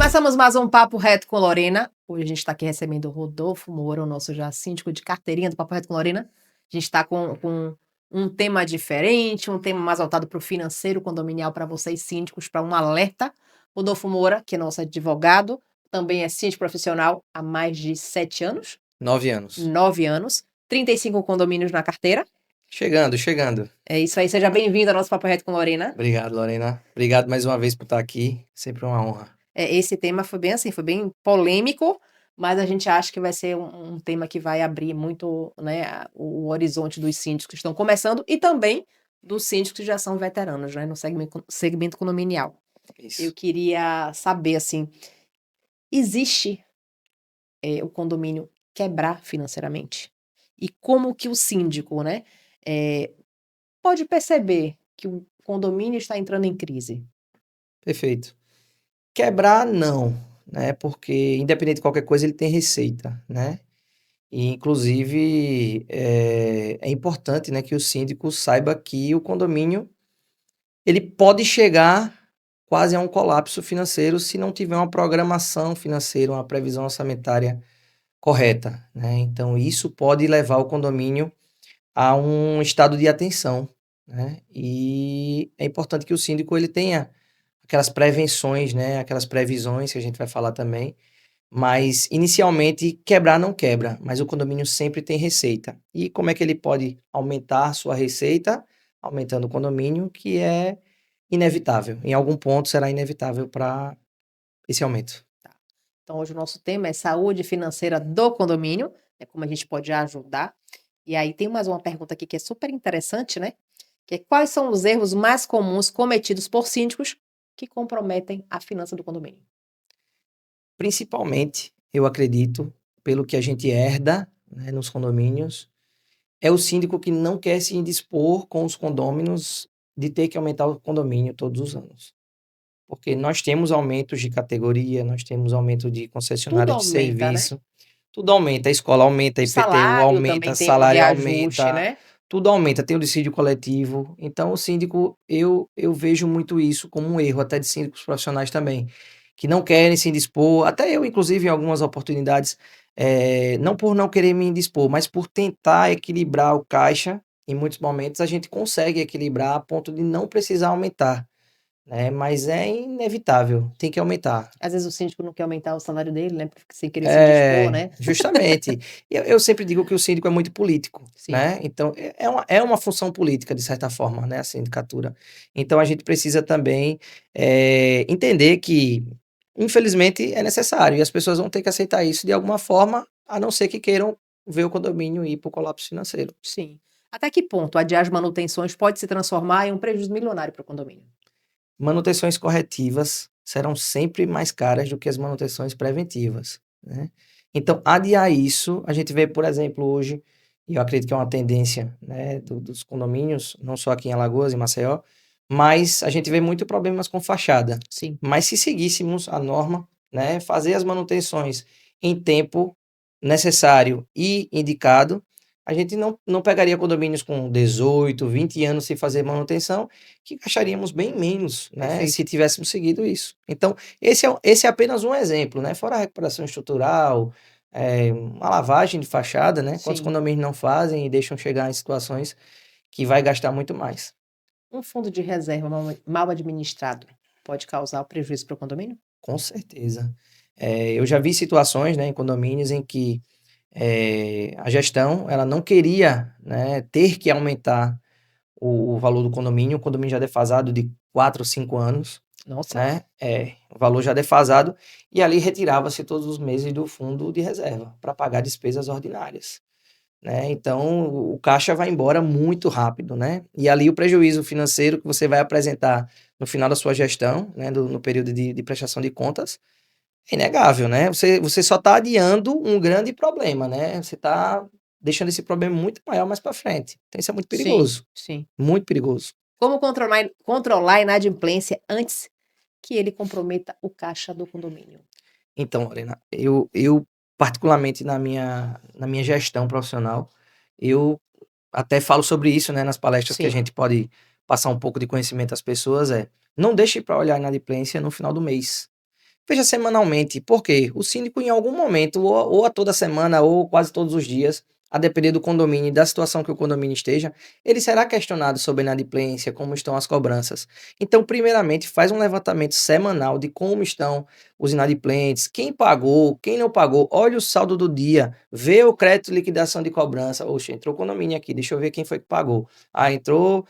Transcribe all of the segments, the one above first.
Começamos mais um Papo Reto com Lorena. Hoje a gente está aqui recebendo o Rodolfo Moura, o nosso já síndico de carteirinha do Papo Reto com Lorena. A gente está com um tema diferente, um tema mais voltado para o financeiro condominial para vocês síndicos, para um alerta. Rodolfo Moura, que é nosso advogado, também é síndico profissional há mais de 7 anos. 9 anos. 9 anos. 35 condomínios na carteira. Chegando. É isso aí, seja bem-vindo ao nosso Papo Reto com Lorena. Obrigado, Lorena. Obrigado mais uma vez por estar aqui. Sempre uma honra. Esse tema foi bem assim, foi bem polêmico, mas a gente acha que vai ser um tema que vai abrir muito, né, o horizonte dos síndicos que estão começando e também dos síndicos que já são veteranos, né, no segmento condominial. Isso. Eu queria saber, assim, existe o condomínio quebrar financeiramente? E como que o síndico, né, pode perceber que o condomínio está entrando em crise? Perfeito. Quebrar, não, né? Porque, independente de qualquer coisa, ele tem receita, né? E, inclusive, é importante, né, que o síndico saiba que o condomínio ele pode chegar quase a um colapso financeiro se não tiver uma programação financeira, uma previsão orçamentária correta, né? Então, isso pode levar o condomínio a um estado de atenção, né? E é importante que o síndico ele tenha aquelas prevenções, né? Aquelas previsões que a gente vai falar também, mas inicialmente quebrar não quebra, mas o condomínio sempre tem receita. E como é que ele pode aumentar sua receita? Aumentando o condomínio, que é inevitável. Em algum ponto será inevitável para esse aumento. Então, hoje o nosso tema é saúde financeira do condomínio, como a gente pode ajudar. E aí tem mais uma pergunta aqui que é super interessante, né? Que é quais são os erros mais comuns cometidos por síndicos que comprometem a finança do condomínio? Principalmente, eu acredito, pelo que a gente herda, né, nos condomínios, é o síndico que não quer se indispor com os condôminos de ter que aumentar o condomínio todos os anos. Porque nós temos aumentos de categoria, nós temos aumento de Tudo concessionária de aumenta, né? serviço, tudo aumenta, a escola aumenta, a O IPTU salário aumenta, também tem um salário reajuste, aumenta, né? tudo aumenta, tem o dissídio coletivo. Então, o síndico, eu vejo muito isso como um erro, até de síndicos profissionais também, que não querem se indispor, até eu, inclusive, em algumas oportunidades, não por não querer me indispor, mas por tentar equilibrar o caixa, em muitos momentos a gente consegue equilibrar a ponto de não precisar aumentar, né? Mas é inevitável, tem que aumentar. Às vezes o síndico não quer aumentar o salário dele, né? Sem querer se indispor, né? Justamente. Eu sempre digo que o síndico é muito político, Sim. né? Então, é uma função política, de certa forma, né? A sindicatura. Então, a gente precisa também entender que, infelizmente, é necessário. E as pessoas vão ter que aceitar isso de alguma forma, a não ser que queiram ver o condomínio ir para o colapso financeiro. Sim. Até que ponto adiar as manutenções pode se transformar em um prejuízo milionário para o condomínio? Manutenções corretivas serão sempre mais caras do que as manutenções preventivas, né? Então, adiar isso, a gente vê, por exemplo, hoje, e eu acredito que é uma tendência, né, dos condomínios, não só aqui em Alagoas, em Maceió, mas a gente vê muito problemas com fachada. Sim. Mas se seguíssemos a norma, né, fazer as manutenções em tempo necessário e indicado, a gente não pegaria condomínios com 18, 20 anos sem fazer manutenção, que gastaríamos bem menos, né, Perfeito. se tivéssemos seguido isso. Então, esse é apenas um exemplo, né? Fora a recuperação estrutural, uma lavagem de fachada, né? Quantos Sim. condomínios não fazem e deixam chegar em situações que vai gastar muito mais. Um fundo de reserva mal administrado pode causar prejuízo para o condomínio? Com certeza. Eu já vi situações, né, em condomínios em que a gestão ela não queria, né, ter que aumentar o valor do condomínio, o condomínio já defasado de 4 ou 5 anos, Nossa. né? O valor já defasado, e ali retirava-se todos os meses do fundo de reserva para pagar despesas ordinárias, né? Então o caixa vai embora muito rápido, né? E ali o prejuízo financeiro que você vai apresentar no final da sua gestão, né, no período de prestação de contas, é inegável, né? Você só está adiando um grande problema, né? Você está deixando esse problema muito maior mais para frente. Então isso é muito perigoso, Sim. muito perigoso. Como controlar a inadimplência antes que ele comprometa o caixa do condomínio? Então, Lorena, eu particularmente na minha gestão profissional, eu até falo sobre isso, né, nas palestras que a Sim. gente pode passar um pouco de conhecimento às pessoas, não deixe para olhar a inadimplência no final do mês. veja semanalmente. Por quê? O síndico, em algum momento, ou a toda semana, ou quase todos os dias, a depender do condomínio e da situação que o condomínio esteja, ele será questionado sobre inadimplência, como estão as cobranças. Então, primeiramente, faz um levantamento semanal de como estão os inadimplentes, quem pagou, quem não pagou, olha o saldo do dia, vê o crédito de liquidação de cobrança. Oxe, entrou o condomínio aqui, deixa eu ver quem foi que pagou. Ah, entrou,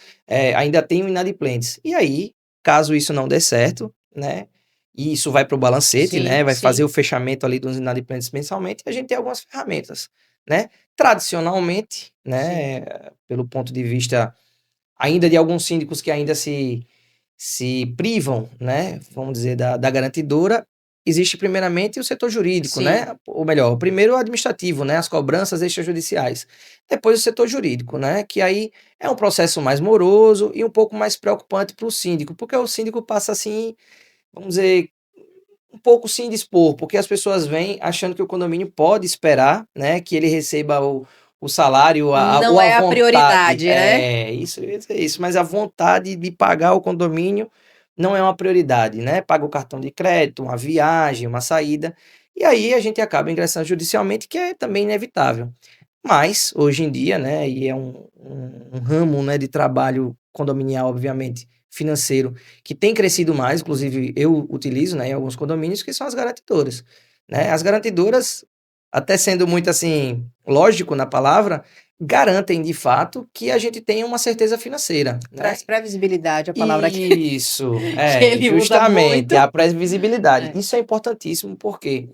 ainda tem o inadimplentes. E aí, caso isso não dê certo, né? E isso vai para o balancete, né? Sim, Vai fazer sim. o fechamento ali dos inadimplentes mensalmente. E a gente tem algumas ferramentas, né? Tradicionalmente, Sim. né? Pelo ponto de vista ainda de alguns síndicos que ainda se privam, né? Vamos dizer, da garantidora. Existe primeiramente o setor jurídico, Sim. né? Ou melhor, o primeiro o administrativo, né? As cobranças extrajudiciais. Depois o setor jurídico, né? Que aí é um processo mais moroso e um pouco mais preocupante para o síndico, porque o síndico passa assim, vamos dizer, um pouco se indispor, porque as pessoas vêm achando que o condomínio pode esperar, né, que ele receba o salário Não ou a é a vontade. prioridade, né? É, isso, é isso, mas a vontade de pagar o condomínio não é uma prioridade, né? Paga o cartão de crédito, uma viagem, uma saída, e aí a gente acaba ingressando judicialmente, que é também inevitável. Mas, hoje em dia, né, e é um ramo, né, de trabalho condominial, obviamente, financeiro, que tem crescido mais, inclusive eu utilizo, né, em alguns condomínios, que são as garantidoras, né? As garantidoras, até sendo muito assim, lógico na palavra, garantem de fato que a gente tenha uma certeza financeira, né? Traz previsibilidade, a palavra Isso, que ele usa justamente, muito. a previsibilidade. É. Isso é importantíssimo porque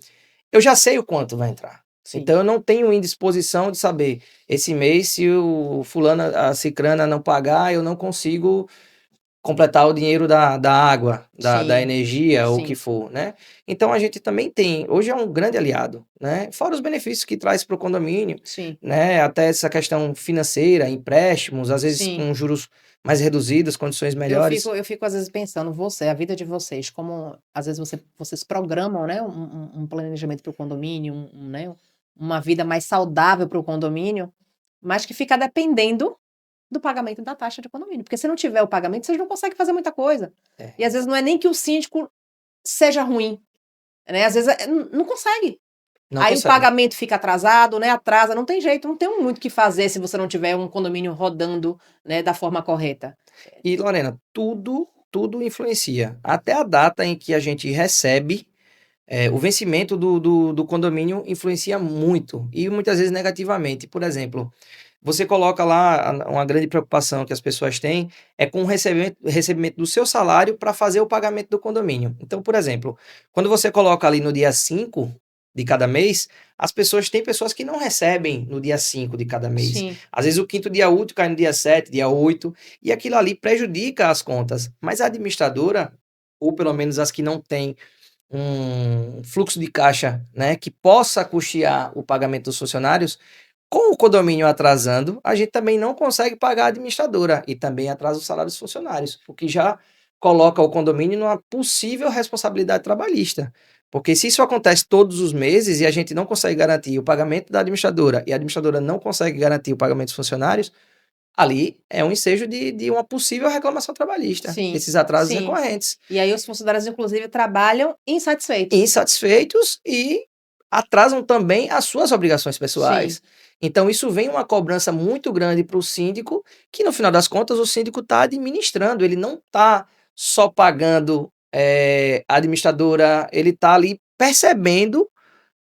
eu já sei o quanto vai entrar. Sim. Então eu não tenho indisposição de saber, esse mês, se o fulano, a cicrana não pagar, eu não consigo completar o dinheiro da água, da Sim, energia, ou o sim. que for, né? Então a gente também tem, hoje é um grande aliado, né? Fora os benefícios que traz para o condomínio, Sim, né? Até essa questão financeira, empréstimos, às vezes sim. com juros mais reduzidos, condições melhores. Eu fico às vezes pensando, a vida de vocês, como às vezes vocês programam, né, um planejamento para o condomínio, né, uma vida mais saudável para o condomínio, mas que fica dependendo do pagamento da taxa de condomínio. Porque se não tiver o pagamento, vocês não conseguem fazer muita coisa. É, E às vezes não é nem que o síndico seja ruim, né? Às vezes não consegue. não Aí o consegue. pagamento fica atrasado, né? Atrasa, não tem jeito, não tem muito o que fazer se você não tiver um condomínio rodando, né, da forma correta. E Lorena, tudo influencia. Até a data em que a gente recebe, o vencimento do condomínio influencia muito, e muitas vezes negativamente. Por exemplo, você coloca lá uma grande preocupação que as pessoas têm é com o recebimento do seu salário para fazer o pagamento do condomínio. Então, por exemplo, quando você coloca ali no dia 5 de cada mês, as pessoas têm pessoas que não recebem no dia 5 de cada mês. Sim, Às vezes o quinto dia útil cai no dia 7, dia 8, e aquilo ali prejudica as contas. Mas a administradora, ou pelo menos as que não têm um fluxo de caixa, né, que possa custear o pagamento dos funcionários, com o condomínio atrasando, a gente também não consegue pagar a administradora e também atrasa o salário dos funcionários, o que já coloca o condomínio numa possível responsabilidade trabalhista. Porque se isso acontece todos os meses e a gente não consegue garantir o pagamento da administradora e a administradora não consegue garantir o pagamento dos funcionários, ali é um ensejo de uma possível reclamação trabalhista, sim, esses atrasos sim. recorrentes. E aí os funcionários, inclusive, trabalham insatisfeitos. Insatisfeitos e atrasam também as suas obrigações Sim, pessoais. Então isso vem uma cobrança muito grande para o síndico, que no final das contas o síndico está administrando, ele não está só pagando a administradora, ele está ali percebendo,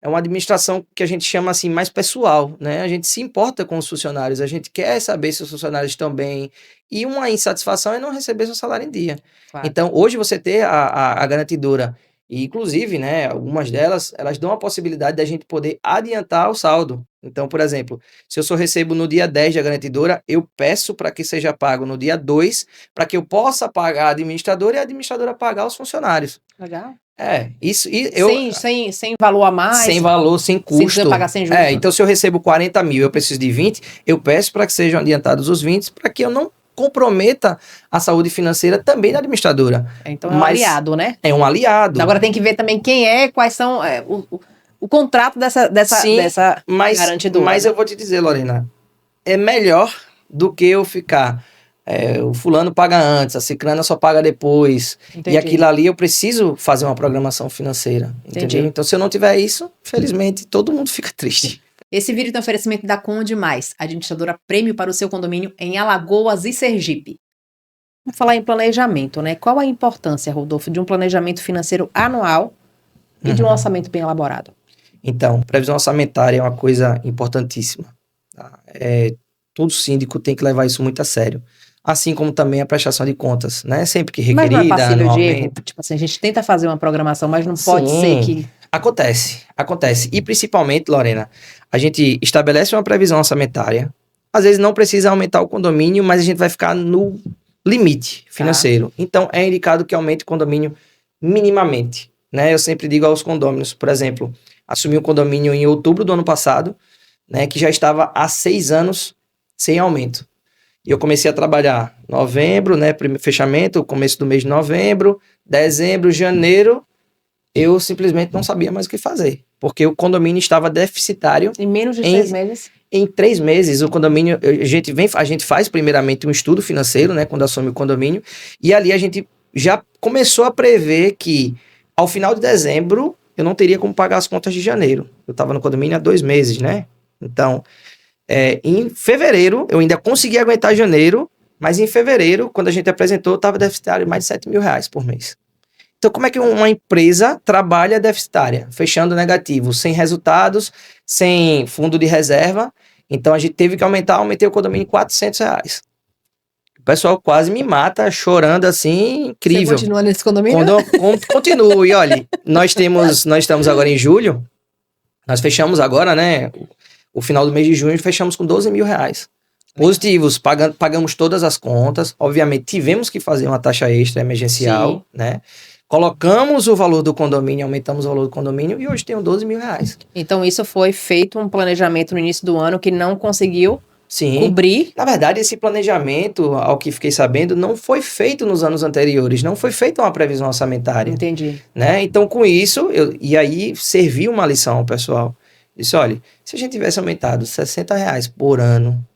é uma administração que a gente chama assim mais pessoal, né? A gente se importa com os funcionários, a gente quer saber se os funcionários estão bem, e uma insatisfação é não receber seu salário em dia. claro. Então, hoje você ter a garantidora, e inclusive, né, algumas delas, elas dão a possibilidade da gente poder adiantar o saldo. Então, por exemplo, se eu só recebo no dia 10 da garantidora, eu peço para que seja pago no dia 2, para que eu possa pagar a administradora e a administradora pagar os funcionários. Legal. Isso, e eu, Sem valor a mais, sem valor, sem sem precisar custo. pagar sem juros. Então se eu recebo 40 mil, eu preciso de 20, eu peço para que sejam adiantados os 20, para que eu não comprometa a saúde financeira também da administradora. Então é um aliado, né? É um aliado. Agora tem que ver também quem quais são o contrato dessa Sim, garantidora. mas né? eu vou te dizer, Lorena, é melhor do que eu ficar O fulano paga antes, a ciclana só paga depois. Entendi. E aquilo ali eu preciso fazer uma programação financeira, entendeu? Entendi. Então, se eu não tiver isso, felizmente, todo mundo fica triste. Esse vídeo tem oferecimento da Conde Mais, administradora prêmio para o seu condomínio em Alagoas e Sergipe. Vamos falar em planejamento, né? Qual a importância, Rodolfo, de um planejamento financeiro anual e de um orçamento bem elaborado? Então, previsão orçamentária é uma coisa importantíssima. Tá? Todo síndico tem que levar isso muito a sério. Assim como também a prestação de contas, né? Sempre que Mas não é requerida, passível de erro? anualmente. Tipo assim, a gente tenta fazer uma programação, mas não pode Sim. ser que... Acontece. E principalmente, Lorena, a gente estabelece uma previsão orçamentária. Às vezes não precisa aumentar o condomínio, mas a gente vai ficar no limite financeiro. Então, é indicado que aumente o condomínio minimamente, né? Eu sempre digo aos condôminos, por exemplo, assumi um condomínio em outubro do ano passado, né? Que já estava há 6 anos sem aumento. E eu comecei a trabalhar novembro, né? Primeiro fechamento, começo do mês de novembro, dezembro, janeiro, eu simplesmente não sabia mais o que fazer. Porque o condomínio estava deficitário. Em menos de 6 meses? Em 3 meses, o condomínio, a gente faz primeiramente um estudo financeiro, né, quando assume o condomínio, e ali a gente já começou a prever que ao final de dezembro eu não teria como pagar as contas de janeiro. Eu estava no condomínio há 2 meses, né? Então, em fevereiro, eu ainda consegui aguentar janeiro, mas em fevereiro, quando a gente apresentou, eu estava deficitário mais de R$7.000 por mês. Então, como é que uma empresa trabalha deficitária? Fechando negativo, sem resultados, sem fundo de reserva. Então, a gente teve que aumentei o condomínio em R$400. O pessoal quase me mata, chorando assim, incrível. Você continua nesse condomínio? Continuo. E olha, nós estamos agora em julho, nós fechamos agora, né? O final do mês de junho, fechamos com R$12.000. Positivos, pagamos todas as contas. Obviamente, tivemos que fazer uma taxa extra emergencial, Sim. né? Colocamos o valor do condomínio, aumentamos o valor do condomínio e hoje tenho R$12.000. Então, isso foi feito um planejamento no início do ano que não conseguiu Sim. cobrir. Na verdade, esse planejamento, ao que fiquei sabendo, não foi feito nos anos anteriores, não foi feita uma previsão orçamentária. Entendi. Né? Então, com isso, e aí serviu uma lição ao pessoal. Disse, olha, se a gente tivesse aumentado R$60 por ano,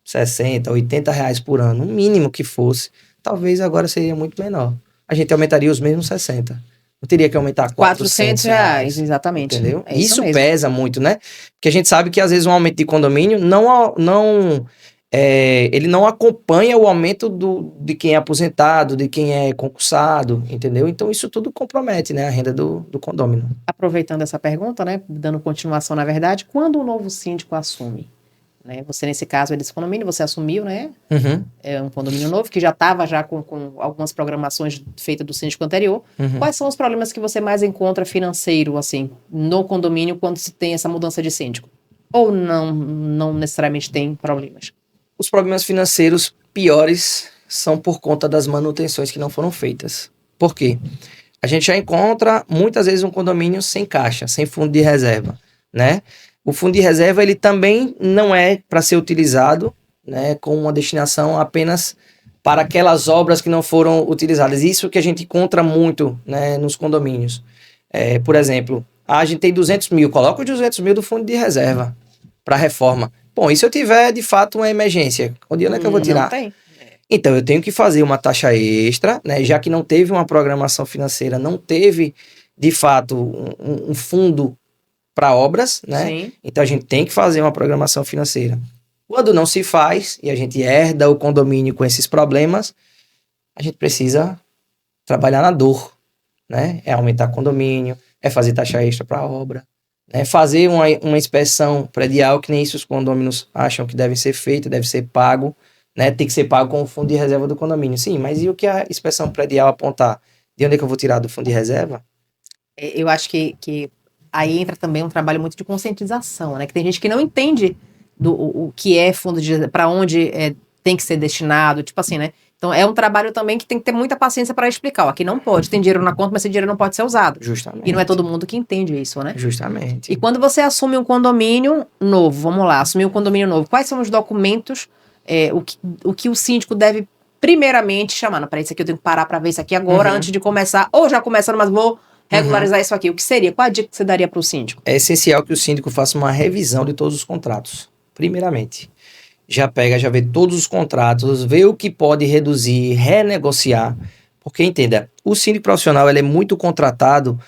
60, R$80 por ano, o mínimo que fosse, talvez agora seria muito menor. A gente aumentaria os mesmos 60. Não teria que aumentar R$400. Exatamente. Entendeu? É isso mesmo. Pesa muito, né? Porque a gente sabe que às vezes um aumento de condomínio ele não acompanha o aumento de quem é aposentado, de quem é concursado, entendeu? Então isso tudo compromete, né, a renda do condomínio. Aproveitando essa pergunta, né, dando continuação na verdade, quando o novo síndico assume? Né? Você, nesse caso, é desse condomínio, você assumiu, né? Uhum. É um condomínio novo, que já estava com algumas programações feitas do síndico anterior. Uhum. Quais são os problemas que você mais encontra financeiro, assim, no condomínio, quando se tem essa mudança de síndico? Ou não necessariamente tem problemas? Os problemas financeiros piores são por conta das manutenções que não foram feitas. Por quê? A gente já encontra, muitas vezes, um condomínio sem caixa, sem fundo de reserva, né? O fundo de reserva, ele também não é para ser utilizado, né, com uma destinação apenas para aquelas obras que não foram utilizadas. Isso que a gente encontra muito, né, nos condomínios. Por exemplo, a gente tem 200 mil, coloca os 200 mil do fundo de reserva para reforma. Bom, e se eu tiver, de fato, uma emergência? Onde é que eu vou tirar? Não tem. Então, eu tenho que fazer uma taxa extra, né, já que não teve uma programação financeira, não teve, de fato, um fundo para obras, né? Sim. Então a gente tem que fazer uma programação financeira. Quando não se faz e a gente herda o condomínio com esses problemas, a gente precisa trabalhar na dor, né? É aumentar condomínio, é fazer taxa extra para obra, né? Fazer uma inspeção predial, que nem isso os condôminos acham que deve ser feito, deve ser pago, né? Tem que ser pago com o fundo de reserva do condomínio. Sim, mas e o que a inspeção predial apontar? De onde é que eu vou tirar do fundo de reserva? Eu acho que aí entra também um trabalho muito de conscientização, né? Que tem gente que não entende o que é fundo de para onde tem que ser destinado, tipo assim, né? Então é um trabalho também que tem que ter muita paciência para explicar. Ó, aqui não pode, tem dinheiro na conta, mas esse dinheiro não pode ser usado. Justamente. E não é todo mundo que entende isso, né? Justamente. E quando você assume um condomínio novo, vamos lá, assumir um condomínio novo, quais são os documentos, o que o síndico deve primeiramente chamar? Não, peraí, isso aqui eu tenho que parar para ver isso aqui agora, antes de começar, ou já começando, mas vou regularizar isso aqui. O que seria? Qual a dica que você daria para o síndico? É essencial que o síndico faça uma revisão de todos os contratos, primeiramente. já pega, já vê todos os contratos, vê o que pode reduzir, renegociar. Porque, entenda, o síndico profissional ele é muito contratado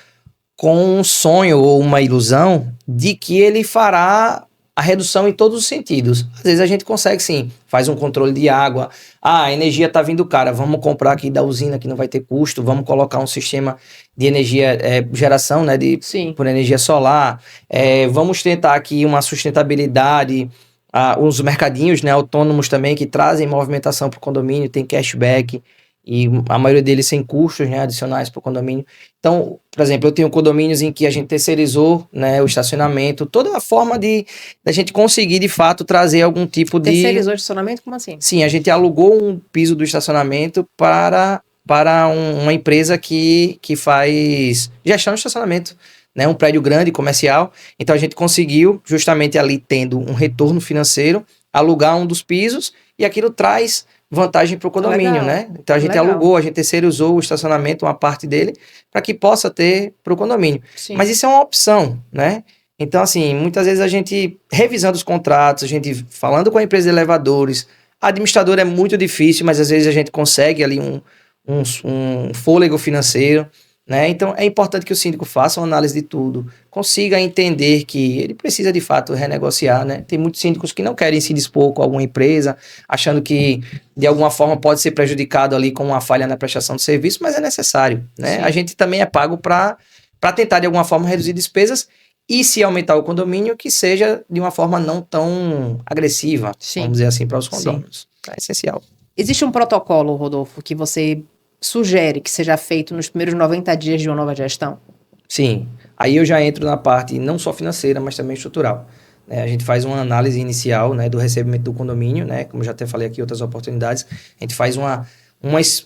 com um sonho ou uma ilusão de que ele fará a redução em todos os sentidos. Às vezes a gente consegue sim, faz um controle de água, a energia está vindo cara, vamos comprar aqui da usina que não vai ter custo, vamos colocar um sistema de energia, geração, né, por energia solar, vamos tentar aqui uma sustentabilidade, os mercadinhos, né, autônomos também que trazem movimentação para o condomínio, tem cashback, e a maioria deles sem custos, né, adicionais para o condomínio. Então, por exemplo, eu tenho condomínios em que a gente terceirizou, né, o estacionamento, toda a forma da gente conseguir, de fato, trazer algum tipo de... Terceirizou o estacionamento? Como assim? Sim, a gente alugou um piso do estacionamento para uma empresa que faz gestão de estacionamento, né, um prédio grande, comercial. Então, a gente conseguiu, justamente ali tendo um retorno financeiro, alugar um dos pisos e aquilo traz vantagem para o condomínio, Legal. né? Então a gente Legal. alugou, a gente terceirizou o estacionamento, uma parte dele, para que possa ter para o condomínio. Sim. Mas isso é uma opção, né? Então, assim, muitas vezes a gente, revisando os contratos, a gente falando com a empresa de elevadores, administrador é muito difícil, mas às vezes a gente consegue ali um fôlego financeiro, né? Então é importante que o síndico faça uma análise de tudo, consiga entender que ele precisa de fato renegociar, né? Tem muitos síndicos que não querem se dispor com alguma empresa, achando que de alguma forma pode ser prejudicado ali com uma falha na prestação de serviço, mas é necessário, né? Sim. A gente também é pago para tentar de alguma forma reduzir despesas e se aumentar o condomínio, que seja de uma forma não tão agressiva, Sim. vamos dizer assim, para os condôminos. É essencial. Existe um protocolo, Rodolfo, que você sugere que seja feito nos primeiros 90 dias de uma nova gestão? Sim. Aí eu já entro na parte não só financeira, mas também estrutural. A gente faz uma análise inicial, né, do recebimento do condomínio, né, como já até falei aqui em outras oportunidades, a gente faz uma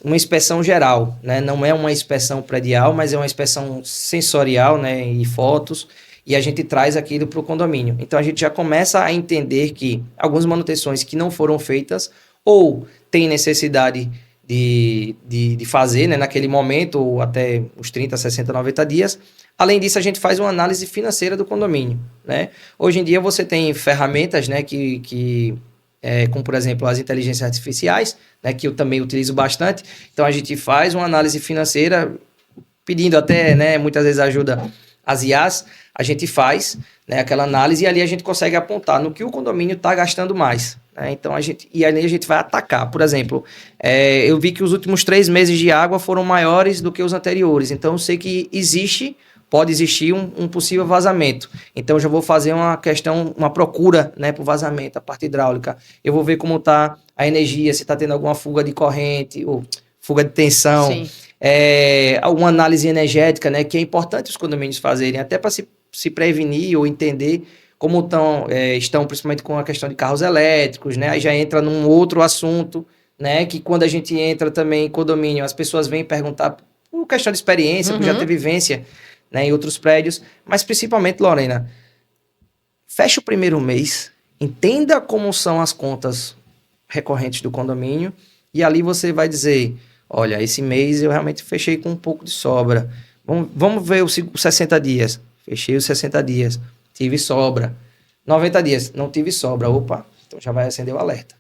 inspeção geral, né, não é uma inspeção predial, mas é uma inspeção sensorial, né, e fotos, e a gente traz aquilo para o condomínio. Então a gente já começa a entender que algumas manutenções que não foram feitas ou tem necessidade de fazer, né, naquele momento, ou até os 30, 60, 90 dias. Além disso, a gente faz uma análise financeira do condomínio, né? Hoje em dia você tem ferramentas, né, como por exemplo as inteligências artificiais, né, que eu também utilizo bastante. Então a gente faz uma análise financeira, pedindo até, né, muitas vezes ajuda as IAs, a gente faz, né, aquela análise e ali a gente consegue apontar no que o condomínio está gastando mais. Então ali a gente vai atacar. Por exemplo, eu vi que os últimos 3 meses de água foram maiores do que os anteriores. Então eu sei que pode existir um possível vazamento. Então eu já vou fazer uma procura, né, para o vazamento, a parte hidráulica. Eu vou ver como está a energia, se está tendo alguma fuga de corrente ou fuga de tensão. Sim. Alguma análise energética, né, que é importante os condomínios fazerem, até para se prevenir ou entender como estão, principalmente com a questão de carros elétricos, né? Aí já entra num outro assunto, né? Que quando a gente entra também em condomínio, as pessoas vêm perguntar por questão de experiência, por já ter vivência, né, em outros prédios, mas principalmente, Lorena, fecha o primeiro mês, entenda como são as contas recorrentes do condomínio e ali você vai dizer, olha, esse mês eu realmente fechei com um pouco de sobra. Vamos ver os 60 dias. Fechei os 60 dias. Tive sobra. 90 dias, não tive sobra. Opa, então já vai acender o alerta.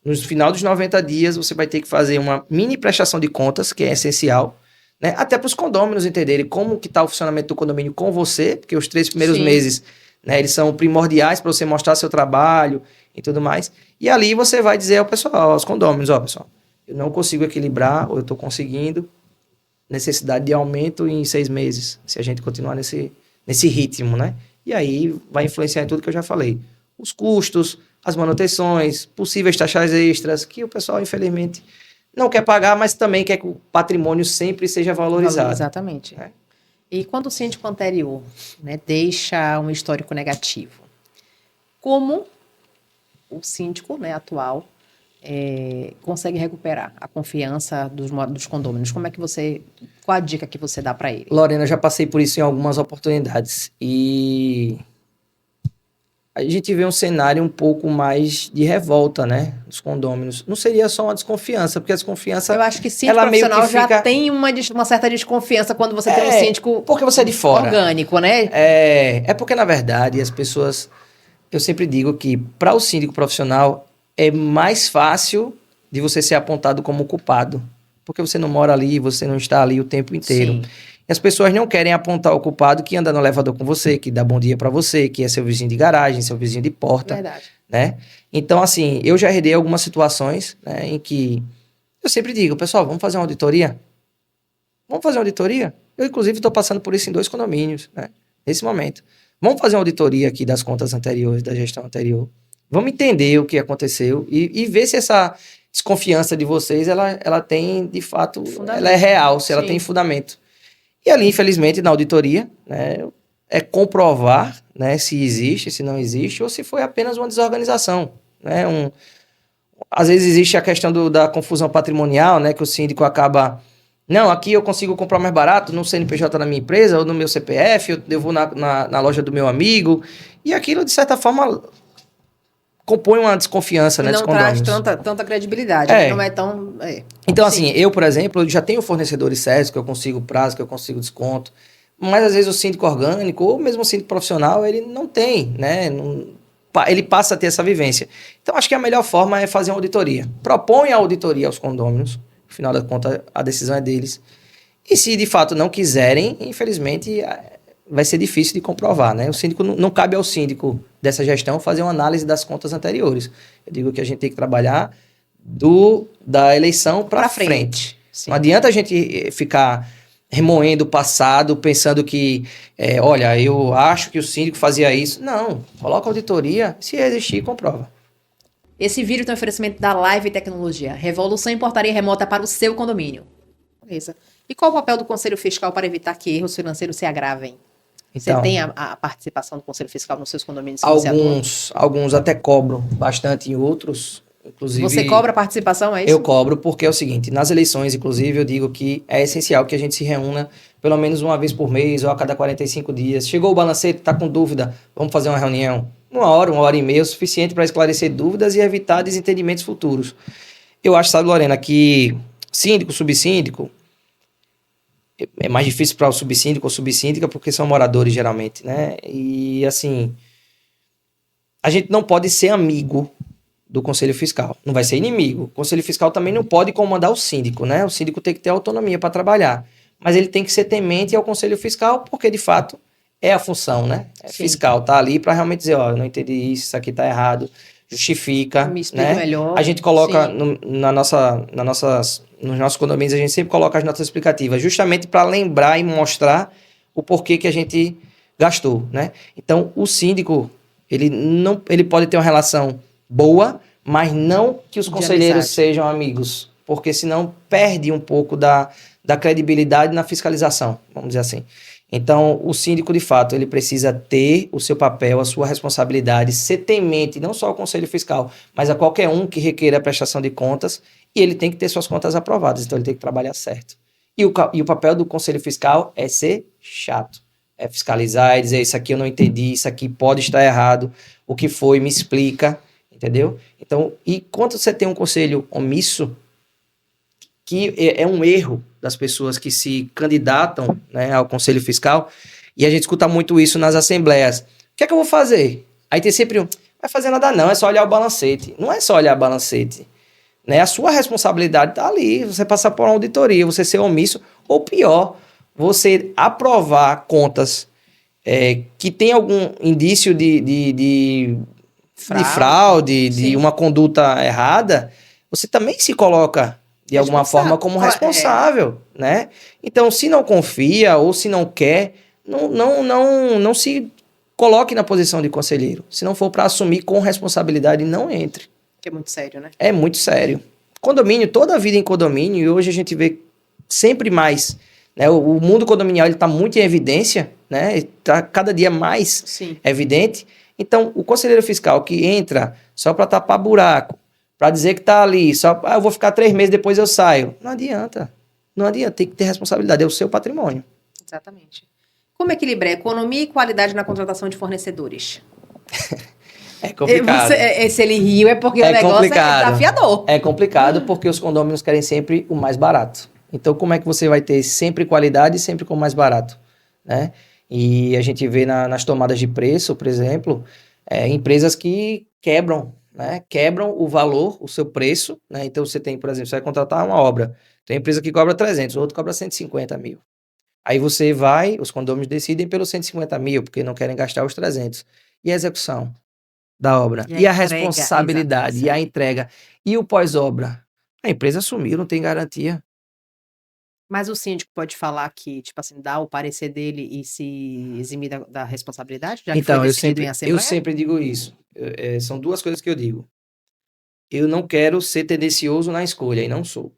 No final dos 90 dias, você vai ter que fazer uma mini prestação de contas, que é essencial, né? Até para os condôminos entenderem como que está o funcionamento do condomínio com você, porque os 3 primeiros meses, né, eles são primordiais para você mostrar seu trabalho e tudo mais. E ali você vai dizer ao pessoal, aos condôminos, pessoal, eu não consigo equilibrar, ou eu estou conseguindo, necessidade de aumento em 6 meses, se a gente continuar nesse ritmo, né? E aí vai influenciar em tudo que eu já falei. Os custos, as manutenções, possíveis taxas extras, que o pessoal, infelizmente, não quer pagar, mas também quer que o patrimônio sempre seja valorizado. Exatamente. E quando o síndico anterior, né, deixa um histórico negativo, como o síndico, né, atual consegue recuperar a confiança dos condôminos? Qual a dica que você dá para ele? Lorena, eu já passei por isso em algumas oportunidades e a gente vê um cenário um pouco mais de revolta, né, dos condôminos. Não seria só uma desconfiança, porque a desconfiança... Eu acho que síndico profissional já tem uma certa desconfiança quando você tem um síndico... Porque você é de fora. Orgânico, né? É porque, na verdade, as pessoas... Eu sempre digo que, para o síndico profissional, é mais fácil de você ser apontado como culpado. Porque você não mora ali, você não está ali o tempo inteiro. Sim. E as pessoas não querem apontar o culpado que anda no elevador com você, que dá bom dia para você, que é seu vizinho de garagem, seu vizinho de porta, Verdade. né? Então, assim, eu já herdei algumas situações, né, em que eu sempre digo, pessoal, vamos fazer uma auditoria? Vamos fazer uma auditoria? Eu, inclusive, estou passando por isso em 2 condomínios, né? Nesse momento. Vamos fazer uma auditoria aqui das contas anteriores, da gestão anterior. Vamos entender o que aconteceu e ver se essa desconfiança de vocês, ela tem, de fato, Fundamento. ela é real, se ela Sim. tem fundamento. E ali, infelizmente, na auditoria, né, é comprovar, né, se existe, se não existe, ou se foi apenas uma desorganização, né? Às vezes existe a questão da confusão patrimonial, né, que o síndico acaba... Não, aqui eu consigo comprar mais barato no CNPJ da minha empresa ou no meu CPF, eu vou na loja do meu amigo. E aquilo, de certa forma, compõe uma desconfiança, E né, dos não traz condôminos. tanta credibilidade, É. não é tão... Então, Sim. assim, eu, por exemplo, eu já tenho fornecedores sérios que eu consigo prazo, que eu consigo desconto. Mas, às vezes, o síndico orgânico ou mesmo o síndico profissional, ele não tem, né? Ele passa a ter essa vivência. Então, acho que a melhor forma é fazer uma auditoria. Propõe a auditoria aos condôminos. No final da conta, a decisão é deles. E se, de fato, não quiserem, infelizmente, vai ser difícil de comprovar, né? O síndico não cabe ao síndico dessa gestão fazer uma análise das contas anteriores. Eu digo que a gente tem que trabalhar da eleição para frente. Sim. Não adianta a gente ficar remoendo o passado, pensando que, olha, eu acho que o síndico fazia isso. Não, coloca a auditoria, se existir, comprova. Esse vídeo tem um oferecimento da Live Tecnologia, revolução em portaria remota para o seu condomínio. Beleza. E qual o papel do Conselho Fiscal para evitar que erros financeiros se agravem? Você Então, tem a participação do Conselho Fiscal nos seus condomínios? Se você atua? alguns até cobram bastante, em outros, inclusive... Você cobra a participação, é isso? Eu cobro porque é o seguinte, nas eleições, inclusive, eu digo que é essencial que a gente se reúna pelo menos uma vez por mês ou a cada 45 dias. Chegou o balancete, está com dúvida, vamos fazer uma reunião. 1 hora e meia é o suficiente para esclarecer dúvidas e evitar desentendimentos futuros. Eu acho, sabe, Lorena, que síndico, subsíndico, é mais difícil para o subsíndico ou subsíndica porque são moradores, geralmente, né? E, assim, a gente não pode ser amigo do Conselho Fiscal. Não vai ser inimigo. O Conselho Fiscal também não pode comandar o síndico, né? O síndico tem que ter autonomia para trabalhar. Mas ele tem que ser temente ao Conselho Fiscal, porque, de fato, é a função, né? Sim. Fiscal, tá ali para realmente dizer, ó, eu não entendi isso aqui tá errado, justifica, Me explica né? melhor. A gente coloca Sim. nos nossos condomínios, a gente sempre coloca as notas explicativas, justamente para lembrar e mostrar o porquê que a gente gastou, né? Então, o síndico, ele pode ter uma relação boa, mas não que os De conselheiros amizade. sejam amigos, porque senão perde um pouco da credibilidade na fiscalização, vamos dizer assim. Então, o síndico, de fato, ele precisa ter o seu papel, a sua responsabilidade, ser temente, não só ao Conselho Fiscal, mas a qualquer um que requeira a prestação de contas, e ele tem que ter suas contas aprovadas, então ele tem que trabalhar certo. E o papel do Conselho Fiscal é ser chato, é fiscalizar e dizer, isso aqui eu não entendi, isso aqui pode estar errado, o que foi, me explica, entendeu? Então, e quando você tem um conselho omisso, que é um erro das pessoas que se candidatam, né, ao Conselho Fiscal, e a gente escuta muito isso nas assembleias. O que é que eu vou fazer? Aí tem sempre vai fazer nada não, é só olhar o balancete. Não é só olhar o balancete, né? A sua responsabilidade está ali, você passar por uma auditoria, você ser omisso, ou pior, você aprovar contas que tem algum indício de fraude, de Sim. uma conduta errada, você também se coloca de alguma forma como responsável, né? Então, se não confia ou se não quer, não se coloque na posição de conselheiro. Se não for para assumir com responsabilidade, não entre. Que é muito sério, né? É muito sério. Condomínio, toda a vida em condomínio, e hoje a gente vê sempre mais, né? O mundo condominial está muito em evidência, né? Está cada dia mais Sim. evidente. Então, o conselheiro fiscal que entra só para tapar buraco, para dizer que tá ali, só eu vou ficar 3 meses, depois eu saio. Não adianta. Não adianta, tem que ter responsabilidade, é o seu patrimônio. Exatamente. Como equilibrar economia e qualidade na contratação de fornecedores? É complicado. Se ele riu é porque o negócio complicado. é desafiador. É complicado porque os condôminos querem sempre o mais barato. Então, como é que você vai ter sempre qualidade e sempre com o mais barato, né? E a gente vê nas tomadas de preço, por exemplo, empresas que quebram, né? Quebram o valor, o seu preço, né? Então você tem, por exemplo, você vai contratar uma obra, tem empresa que cobra 300, o outro cobra 150 mil. Aí você vai, os condôminos decidem pelos 150 mil, porque não querem gastar os 300. E a execução da obra? E a E a entrega, responsabilidade? E a exatamente. entrega? E o pós-obra? A empresa assumiu, não tem garantia. Mas o síndico pode falar que, tipo assim, dar o parecer dele e se eximir da responsabilidade, já que foi Então, decidido em eu assembleia? sempre digo isso. São duas coisas que eu digo. Eu não quero ser tendencioso na escolha, e não sou.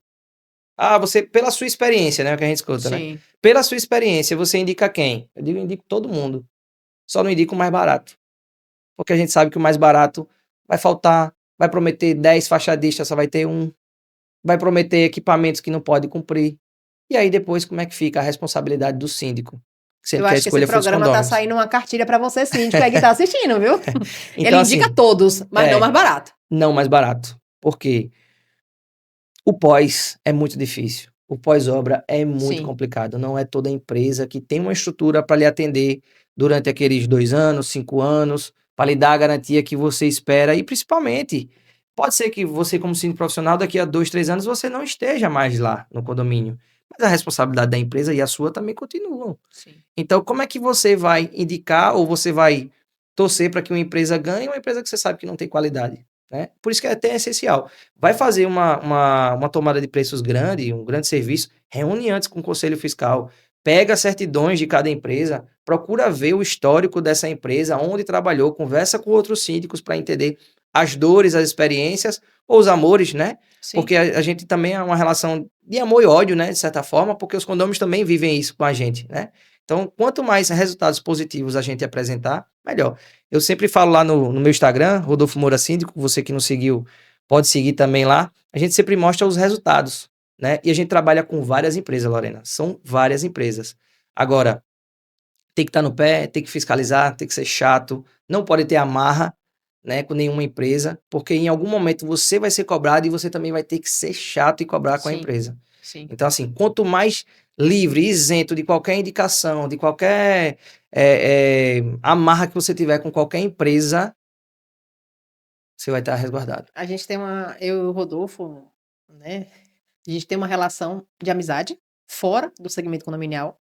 Ah, você, pela sua experiência, né? É o que a gente escuta, né? Sim. Pela sua experiência, você indica quem? Eu digo, eu indico todo mundo. Só não indico o mais barato. Porque a gente sabe que o mais barato vai faltar, vai prometer 10 fachadistas, só vai ter um. Vai prometer equipamentos que não pode cumprir. E aí depois, como é que fica a responsabilidade do síndico? Sendo Eu que a acho que esse escolha foi dos programa tá condôminos. saindo uma cartilha para você, síndico, aí que tá assistindo, viu? Ele Então, indica assim, todos, mas não mais barato. não mais barato. Por quê? O pós é muito difícil. O pós-obra é muito Sim, complicado. Não é toda empresa que tem uma estrutura para lhe atender durante aqueles 2 anos, 5 anos, para lhe dar a garantia que você espera. E principalmente, pode ser que você, como síndico profissional, daqui a 2, 3 anos, você não esteja mais lá no condomínio. Mas a responsabilidade da empresa e a sua também continuam. sim. Então, como é que você vai indicar ou você vai torcer para que uma empresa ganhe uma empresa que você sabe que não tem qualidade? Né? Por isso que é até essencial. Vai fazer uma tomada de preços grande, um grande serviço, reúne antes com o conselho fiscal, pega certidões de cada empresa, procura ver o histórico dessa empresa, onde trabalhou, conversa com outros síndicos para entender as dores, as experiências ou os amores, né? Sim. Porque a gente também é uma relação de amor e ódio, né? De certa forma, porque os condôminos também vivem isso com a gente, né? Então, quanto mais resultados positivos a gente apresentar, melhor. Eu sempre falo lá no meu Instagram, Rodolfo Moura Síndico, você que não seguiu, pode seguir também lá. A gente sempre mostra os resultados, né? E a gente trabalha com várias empresas, Lorena. São várias empresas. Agora, tem que estar no pé, tem que fiscalizar, tem que ser chato, não pode ter amarra, né, com nenhuma empresa, porque em algum momento você vai ser cobrado e você também vai ter que ser chato e cobrar com a Sim, empresa. sim. Então, assim, quanto mais livre, isento de qualquer indicação, de qualquer amarra que você tiver com qualquer empresa, você vai estar resguardado. A gente tem eu e o Rodolfo, né? A gente tem uma relação de amizade fora do segmento condominial.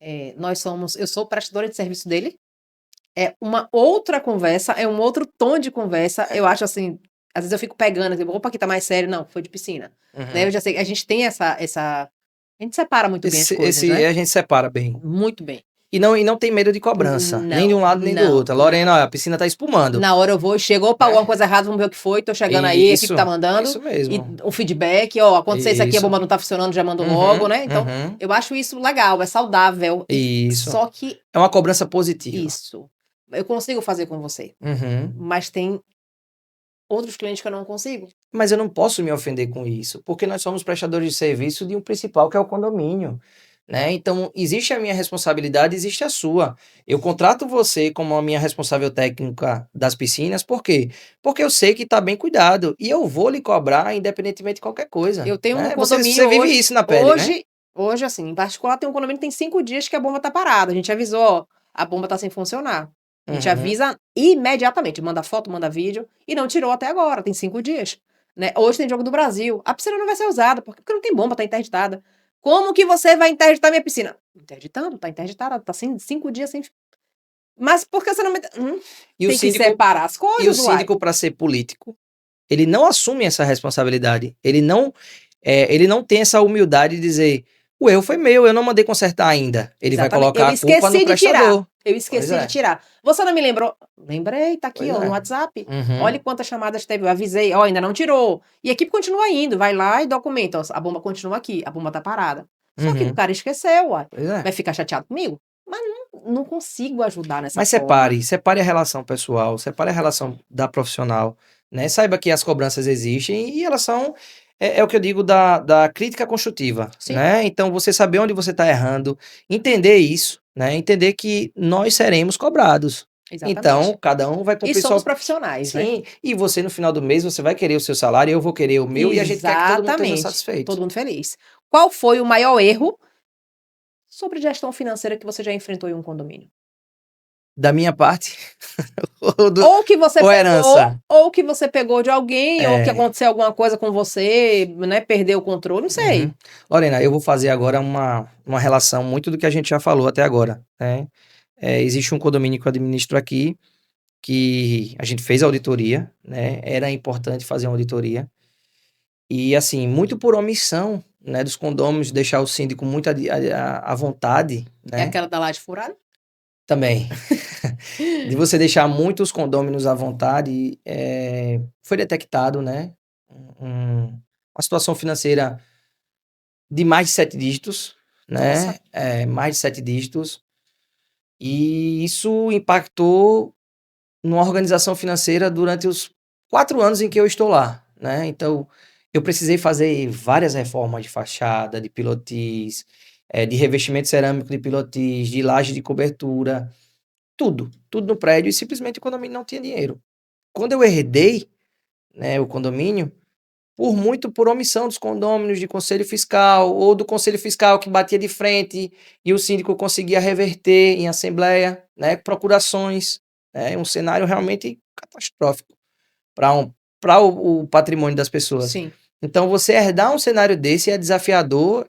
Eu sou prestadora de serviço dele. É uma outra conversa, é um outro tom de conversa. Eu acho assim, às vezes eu fico pegando, assim, opa, aqui tá mais sério. Não, foi de piscina. Né? Eu Uhum. já sei, a gente tem a gente separa muito bem as coisas, Esse né? a gente separa bem. Muito bem. E não tem medo de cobrança, nem de Não, um lado nem do não, outro. Lorena, não. ó, a piscina tá espumando, Na hora eu vou, chegou, opa, alguma né? coisa errada, vamos ver o que foi, tô chegando aí, a equipe tá Isso, mandando, isso e mesmo. o feedback, ó, aconteceu isso aqui, a Isso. bomba não tá funcionando, já mando logo, Uhum, né? Então, uhum. eu acho isso legal, é saudável, Isso. só que É uma cobrança positiva. isso, eu consigo fazer com você, Uhum. mas tem outros clientes que eu não consigo. Mas eu não posso me ofender com isso, porque nós somos prestadores de serviço de um principal que é o condomínio, né? Então, existe a minha responsabilidade, existe a sua. Eu contrato você como a minha responsável técnica das piscinas, por quê? Porque eu sei que está bem cuidado e eu vou lhe cobrar independentemente de qualquer coisa, Eu tenho um né? Você condomínio vive hoje, isso na pele, né? hoje assim, em particular tem um condomínio que tem 5 dias que a bomba tá parada, a gente avisou, ó, a bomba tá sem funcionar. A gente Uhum, avisa imediatamente, manda foto, manda vídeo, e não tirou até agora, tem 5 dias. Né? Hoje tem jogo do Brasil. A piscina não vai ser usada, porque não tem bomba, tá interditada. Como que você vai interditar minha piscina? Interditando, tá interditada, tá 5 dias sem. Mas por que você não me. E o Tem que síndico, separar as e o coisas, uai. síndico para ser político, ele não assume essa responsabilidade. Ele não tem essa humildade de dizer, o erro foi meu, eu não mandei consertar ainda. Ele vai Exatamente. colocar a culpa no prestador. Eu Pois esqueci de é, tirar. Você não me lembrou? Lembrei, tá aqui, pois ó, no é. WhatsApp. Olha Uhum, quantas chamadas teve. Eu avisei, ó, ainda não tirou. E a equipe continua indo. Vai lá e documenta. Ó, a bomba continua aqui, a bomba tá parada. Só que o uhum, cara esqueceu, uai. pois é. Vai ficar chateado comigo? Mas não consigo ajudar nessa Mas forma. separe a relação pessoal, separe a relação da profissional, né? Saiba que as cobranças existem e elas são, é o que eu digo da crítica construtiva, Sim, né? Então, você saber onde você está errando, entender isso, né? Entender que nós seremos cobrados. Então, exatamente. cada um vai E cumprir somos sua. profissionais, né? Sim, e você no final do mês você vai querer o seu salário, eu vou querer o meu, e a gente quer que todo mundo esteja Exatamente. Todo satisfeito. mundo feliz. Qual foi o maior erro sobre gestão financeira que você já enfrentou em um condomínio? Da minha parte, ou, do, Ou que você ou pegou, herança. ou que você pegou de alguém, ou que É, aconteceu alguma coisa com você, né? Perdeu o controle, não sei. uhum. Lorena, eu vou fazer agora uma relação muito do que a gente já falou até agora, né? Existe um condomínio que eu administro aqui, que a gente fez a auditoria, né? Era importante fazer uma auditoria. E, assim, muito por omissão, né, dos condôminos, deixar o síndico muito à vontade, É né? aquela da laje furada? Também. De você deixar muito os condôminos à vontade, foi detectado, né? Uma situação financeira de mais de 7 dígitos, Nossa, né? Mais de 7 dígitos. E isso impactou numa organização financeira durante os 4 anos em que eu estou lá, né? Então, eu precisei fazer várias reformas de fachada, de pilotis, de revestimento cerâmico de pilotis, de laje de cobertura, tudo no prédio, e simplesmente o condomínio não tinha dinheiro. Quando eu herdei, né, o condomínio, por omissão dos condôminos de conselho fiscal, ou do conselho fiscal que batia de frente e o síndico conseguia reverter em assembleia, né, procurações, né, um cenário realmente catastrófico para o patrimônio das pessoas. sim. Então, você herdar um cenário desse é desafiador,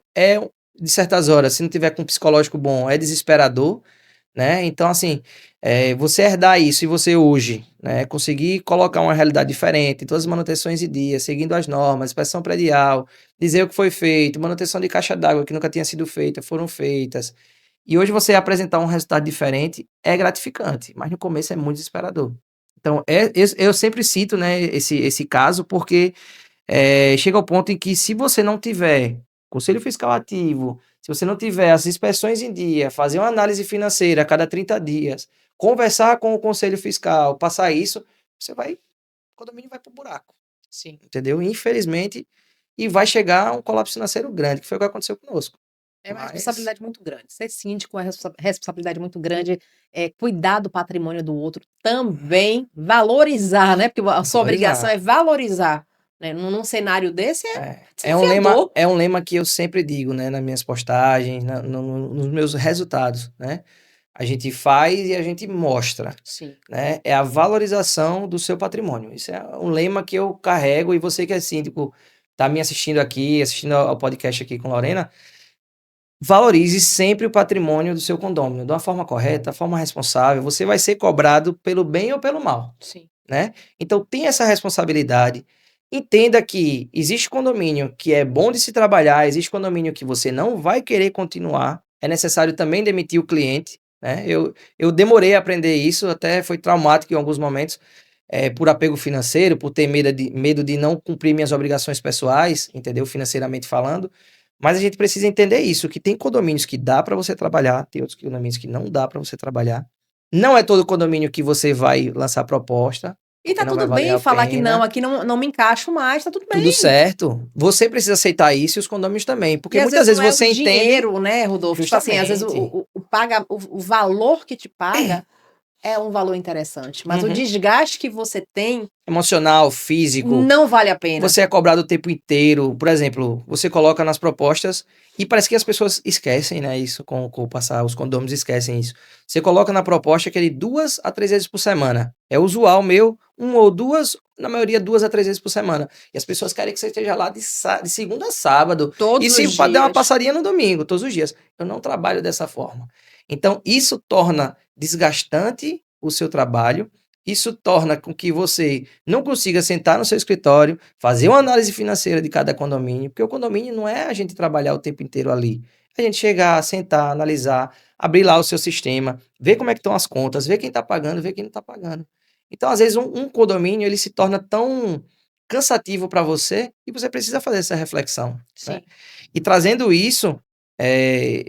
de certas horas, se não tiver com um psicológico bom, é desesperador, né? Então, assim, você herdar isso e você hoje, né, conseguir colocar uma realidade diferente, todas as manutenções em dia, seguindo as normas, inspeção predial, dizer o que foi feito, manutenção de caixa d'água que nunca tinha sido feita, foram feitas. E hoje você apresentar um resultado diferente é gratificante, mas no começo é muito desesperador. Então, eu sempre cito, né, esse caso, porque chega ao ponto em que, se você não tiver conselho fiscal ativo, se você não tiver as inspeções em dia, fazer uma análise financeira a cada 30 dias, conversar com o conselho fiscal, passar isso, o condomínio vai pro buraco, Sim. entendeu? Infelizmente, e vai chegar a um colapso financeiro grande, que foi o que aconteceu conosco. É uma Mas, responsabilidade muito grande. Ser síndico é uma responsabilidade muito grande. Cuidar do patrimônio do outro também, valorizar, né? Porque a sua obrigação valorizar. é valorizar. Né? Num cenário desse é desafiador. É um lema que eu sempre digo, né, nas minhas postagens, nos meus resultados, né? A gente faz e a gente mostra, Sim. né? É a valorização do seu patrimônio. Isso é um lema que eu carrego, e você que é síndico, tá me assistindo aqui, assistindo ao podcast aqui com Lorena, valorize sempre o patrimônio do seu condomínio, de uma forma correta, da forma responsável. Você vai ser cobrado pelo bem ou pelo mal, Sim. né? Então, tenha essa responsabilidade. Entenda que existe condomínio que é bom de se trabalhar, existe condomínio que você não vai querer continuar. É necessário também demitir o cliente, né? Eu demorei a aprender isso, até foi traumático em alguns momentos, por apego financeiro, por ter medo de não cumprir minhas obrigações pessoais, entendeu? Financeiramente falando. Mas a gente precisa entender isso, que tem condomínios que dá para você trabalhar, tem outros condomínios que não dá para você trabalhar. Não é todo condomínio que você vai lançar proposta, E porque tá não vai tudo valer bem a falar que não, pena. aqui não me encaixo mais, tá tudo Tudo bem. certo. Você precisa aceitar isso, e os condomínios também, E porque às muitas vezes vezes não é o você entende dinheiro, né, Rodolfo? Tipo assim, às vezes justamente. o valor que te paga é um valor interessante, mas o Uhum. desgaste que você tem Emocional, físico, não vale a pena. você é cobrado o tempo inteiro. Por exemplo, você coloca nas propostas e parece que as pessoas esquecem, né? Isso com o passar, os condôminos esquecem isso. Você coloca na proposta que ele 2 a 3 vezes por semana. É usual meu, 1 ou 2, na maioria 2 a 3 vezes por semana. E as pessoas querem que você esteja lá de segunda a sábado. E Todos se os der uma dias. passadinha no domingo, todos os dias. Eu não trabalho dessa forma. Então, isso torna desgastante o seu trabalho. Isso torna com que você não consiga sentar no seu escritório, fazer uma análise financeira de cada condomínio, porque o condomínio não é a gente trabalhar o tempo inteiro ali. É a gente chegar, sentar, analisar, abrir lá o seu sistema, ver como é que estão as contas, ver quem está pagando, ver quem não está pagando. Então, às vezes, um condomínio ele se torna tão cansativo para você, e você precisa fazer essa reflexão, né? Sim. E trazendo isso,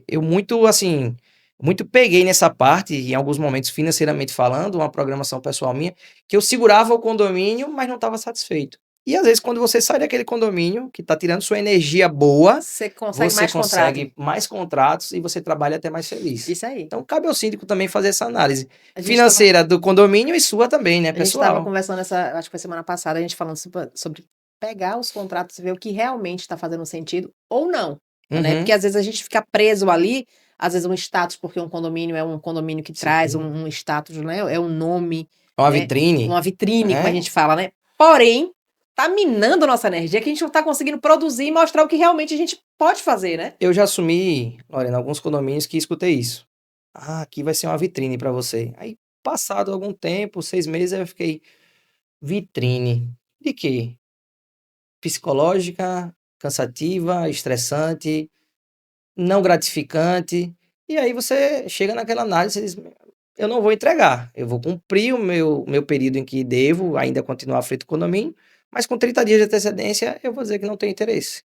eu muito, assim, muito peguei nessa parte, em alguns momentos, financeiramente falando, uma programação pessoal minha, que eu segurava o condomínio, mas não estava satisfeito. E às vezes, quando você sai daquele condomínio, que está tirando sua energia boa, Você consegue você mais contrato. consegue mais contratos e você trabalha até mais feliz. Isso aí. Então, cabe ao síndico também fazer essa análise A gente tava, financeira do condomínio e sua também, né, a gente tava pessoal? conversando acho que foi semana passada, a gente falando sobre pegar os contratos e ver o que realmente está fazendo sentido ou não, né? Uhum. Porque às vezes a gente fica preso ali, às vezes um status, porque um condomínio é um condomínio que traz Sim. um status, né? É um nome, É uma né? vitrine, Uma vitrine, como a né? gente fala, né? Porém, tá minando nossa energia, que a gente não tá conseguindo produzir e mostrar o que realmente a gente pode fazer, né? Eu já assumi, Lorena, alguns condomínios que escutei isso. Ah, aqui vai ser uma vitrine para você. Aí, passado algum tempo, 6 meses, eu fiquei, vitrine de quê? Psicológica, cansativa, estressante, não gratificante. E aí você chega naquela análise e diz, eu não vou entregar, eu vou cumprir o meu período em que devo ainda continuar feito condomínio, mas com 30 dias de antecedência eu vou dizer que não tenho interesse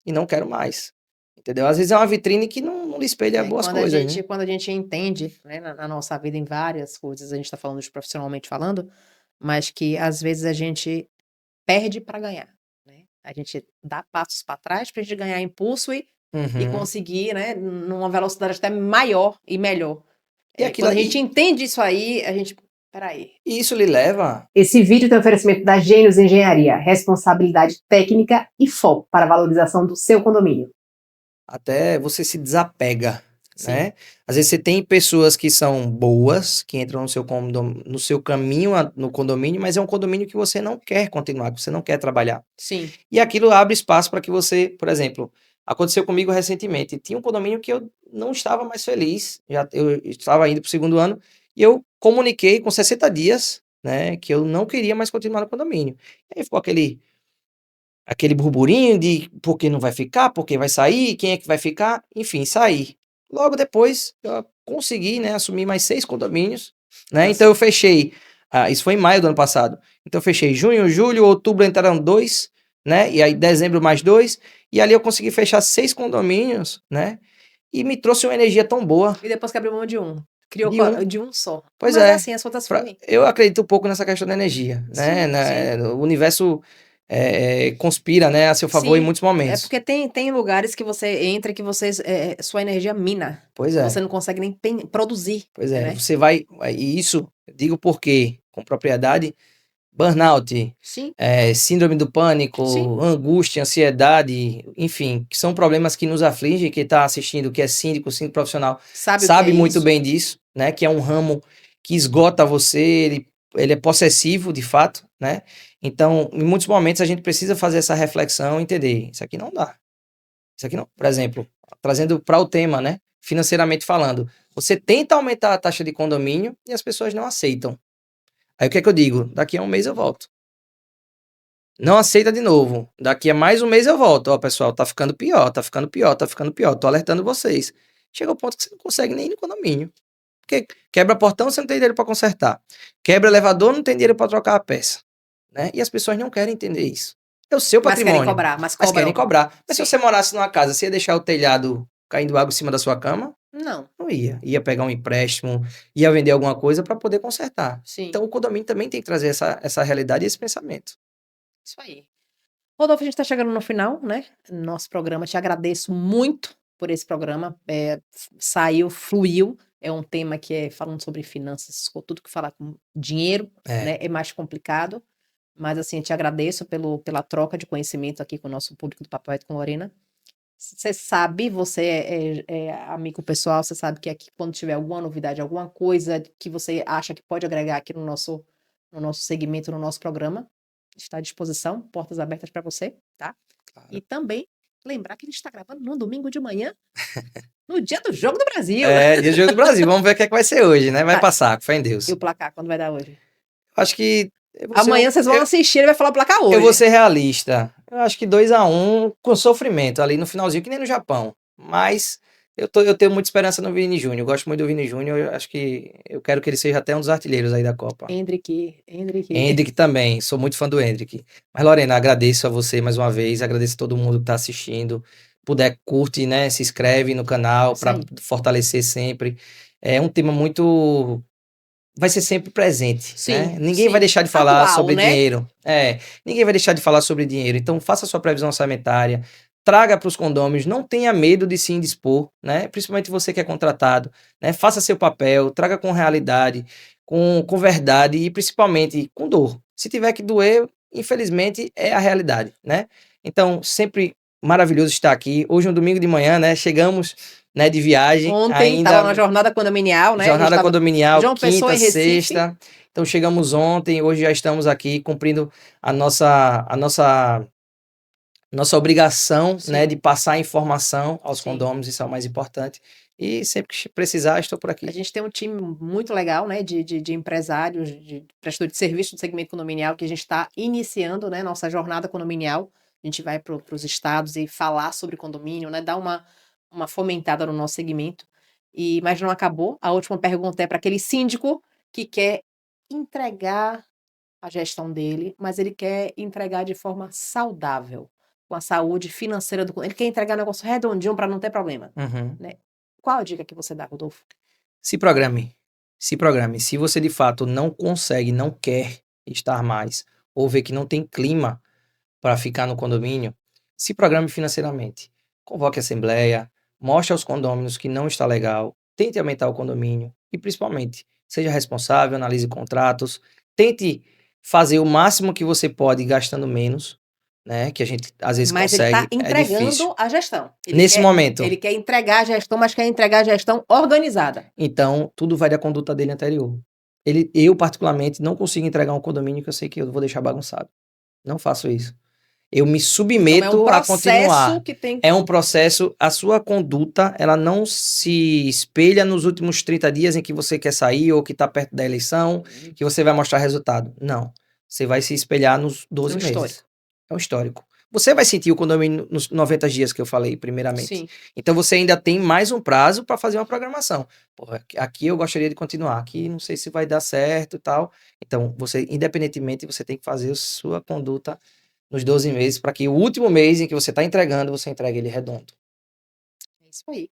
e não quero mais. Entendeu? Às vezes é uma vitrine que não lhe espelha É, boas coisas, né? quando a gente entende, né, na nossa vida em várias coisas, a gente está falando de profissionalmente falando, mas que às vezes a gente perde para ganhar, né? A gente dá passos para trás para a gente ganhar impulso e Uhum. conseguir, né, numa velocidade até maior e melhor. E aquilo Quando a gente aí, entende isso aí, a gente. Peraí. e isso lhe leva Esse vídeo tem oferecimento da Gênios Engenharia, responsabilidade técnica e foco para a valorização do seu condomínio. até você se desapega, Sim, né? Às vezes você tem pessoas que são boas, que entram no seu caminho no condomínio, mas é um condomínio que você não quer continuar, que você não quer trabalhar. sim. E aquilo abre espaço para que você, por exemplo, aconteceu comigo recentemente. Tinha um condomínio que eu não estava mais feliz, eu estava indo para o segundo ano, e eu comuniquei com 60 dias, né, que eu não queria mais continuar no condomínio. E aí ficou aquele burburinho de por que não vai ficar, por que vai sair, quem é que vai ficar, enfim, saí. Logo depois, eu consegui, né, assumir mais 6 condomínios, né, então eu fechei, isso foi em maio do ano passado, então eu fechei junho, julho, outubro entraram 2, né, e aí dezembro mais 2, e ali eu consegui fechar 6 condomínios, né, e me trouxe uma energia tão boa E depois que abriu mão de um. Criou de um. de um só. Pois Mas é é, assim, as contas fluem. eu acredito um pouco nessa questão da energia, né, Sim, sim. o universo conspira, né, a seu favor em Sim, muitos é momentos. porque tem lugares que você entra que você, sua energia mina. Pois Você é. não consegue nem produzir, Pois é, né? você vai, e isso, eu digo porque, com propriedade, burnout, Sim, síndrome do sim. pânico, angústia, ansiedade, enfim, que são problemas que nos afligem, que está assistindo, que é síndico profissional, Sabe o que é sabe muito isso? bem disso, né, que é um ramo que esgota você, ele é possessivo, de fato, né, então, em muitos momentos a gente precisa fazer essa reflexão e entender, isso aqui não dá, isso aqui não, por exemplo, trazendo para o tema, né? Financeiramente falando, você tenta aumentar a taxa de condomínio e as pessoas não aceitam. Aí o que é que eu digo? Daqui a um mês eu volto. Não aceita de novo. Daqui a mais um mês eu volto. Ó, pessoal, tá ficando pior, tá ficando pior, tá ficando pior. Tô alertando vocês. Chega ao ponto que você não consegue nem ir no condomínio. Porque quebra portão, você não tem dinheiro para consertar. Quebra elevador, não tem dinheiro para trocar a peça. Né? E as pessoas não querem entender isso. É o seu Mas querem patrimônio, cobrar, mas mas querem cobram. cobrar. Mas se Sim. você morasse numa casa, você ia deixar o telhado caindo água em cima da sua cama? Não, Não ia. Ia pegar um empréstimo, ia vender alguma coisa para poder consertar. sim. Então o condomínio também tem que trazer essa realidade e esse pensamento. Isso aí. Rodolfo, a gente está chegando no final, né? Nosso programa. Te agradeço muito por esse programa. Saiu, fluiu. É um tema que é falando sobre finanças, com tudo que falar com dinheiro, né? É, É mais complicado. Mas assim, te agradeço pela troca de conhecimento aqui com o nosso público do Papo Reto com Lorena. Você sabe, você é amigo pessoal, você sabe que aqui, quando tiver alguma novidade, alguma coisa que você acha que pode agregar aqui no nosso segmento, no nosso programa, está à disposição, portas abertas para você, tá? E claro. também lembrar que a gente está gravando no domingo de manhã, no dia do Jogo do Brasil. É, dia de Jogo do Brasil. Vamos ver o que é que vai ser hoje, né? Vai Tá, passar, com fé em e Deus. o placar, quando vai dar hoje? Acho que Amanhã vocês vão assistir, ele vai falar o placar eu vou hoje. ser realista. Eu acho que 2-1 com sofrimento ali no finalzinho, que nem no Japão. Mas eu tenho muita esperança no Vini Júnior. Eu gosto muito do Vini Júnior. Eu acho que eu quero que ele seja até um dos artilheiros aí da Copa. Hendrick. Hendrick também, sou muito fã do Hendrick. Mas, Lorena, agradeço a você mais uma vez, agradeço a todo mundo que está assistindo. Puder, curte, né? Se inscreve no canal Isso para aí. fortalecer sempre. É um tema muito. Vai ser sempre presente, né? Sim, Ninguém vai sim. deixar de falar Atual, sobre né? dinheiro. Ninguém vai deixar de falar sobre dinheiro. Então, faça a sua previsão orçamentária, traga para os condôminos, não tenha medo de se indispor, né? Principalmente você que é contratado, né? Faça seu papel, traga com realidade, com verdade e principalmente com dor. Se tiver que doer, infelizmente é a realidade, né? Então, sempre maravilhoso estar aqui. Hoje é um domingo de manhã, né? Chegamos né, de viagem. Ontem estava na jornada condominial, né? Jornada condominial, João Pessoa quinta, e Recife. sexta. Então chegamos ontem, hoje já estamos aqui cumprindo a nossa obrigação, Sim. né, de passar informação aos Sim. condôminos, isso é o mais importante. E sempre que precisar, estou por aqui. A gente tem um time muito legal, né, de empresários, de prestadores de serviço do segmento condominial, que a gente está iniciando, né, nossa jornada condominial. A gente vai para os estados e falar sobre condomínio, né, dar uma fomentada no nosso segmento. Mas não acabou. A última pergunta é para aquele síndico que quer entregar a gestão dele, mas ele quer entregar de forma saudável, com a saúde financeira do... Ele quer entregar um negócio redondinho para não ter problema. Né? Qual a dica que você dá, Rodolfo? Se programe. Se programe. Se você de fato não consegue, não quer estar mais, ou vê que não tem clima para ficar no condomínio, se programe financeiramente. Convoque a assembleia, mostre aos condôminos que não está legal, tente aumentar o condomínio e, principalmente, seja responsável, analise contratos, tente fazer o máximo que você pode gastando menos, né? Que a gente às vezes Mas consegue. ele está entregando a gestão. Nesse momento. Ele quer entregar a gestão, mas quer entregar a gestão organizada. Então, tudo vai da conduta dele anterior. Eu, particularmente, não consigo entregar um condomínio que eu sei que eu vou deixar bagunçado. Não faço isso. Eu me submeto a continuar. É um processo, a sua conduta, ela não se espelha nos últimos 30 dias em que você quer sair ou que está perto da eleição, que você vai mostrar resultado. Não. Você vai se espelhar nos 12 meses. Histórico. É um histórico. Você vai sentir o condomínio nos 90 dias que eu falei, primeiramente. Sim. Então você ainda tem mais um prazo para fazer uma programação. Porra, aqui eu gostaria de continuar, aqui não sei se vai dar certo e tal. Então, você, independentemente, você tem que fazer a sua conduta nos 12 meses, para que o último mês em que você está entregando, você entregue ele redondo. É isso aí.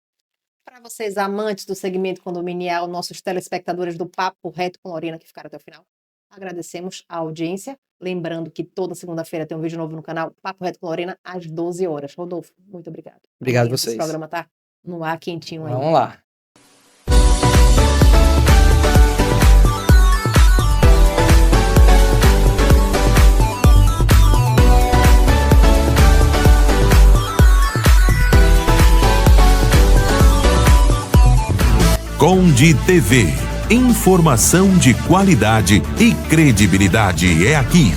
Para vocês, amantes do segmento condominial, nossos telespectadores do Papo Reto com Lorena, que ficaram até o final, agradecemos a audiência. Lembrando que toda segunda-feira tem um vídeo novo no canal Papo Reto com Lorena, às 12 horas. Rodolfo, muito obrigado. Obrigado a vocês. Esse programa tá no ar, quentinho aí. Vamos lá. Conde TV. Informação de qualidade e credibilidade é aqui.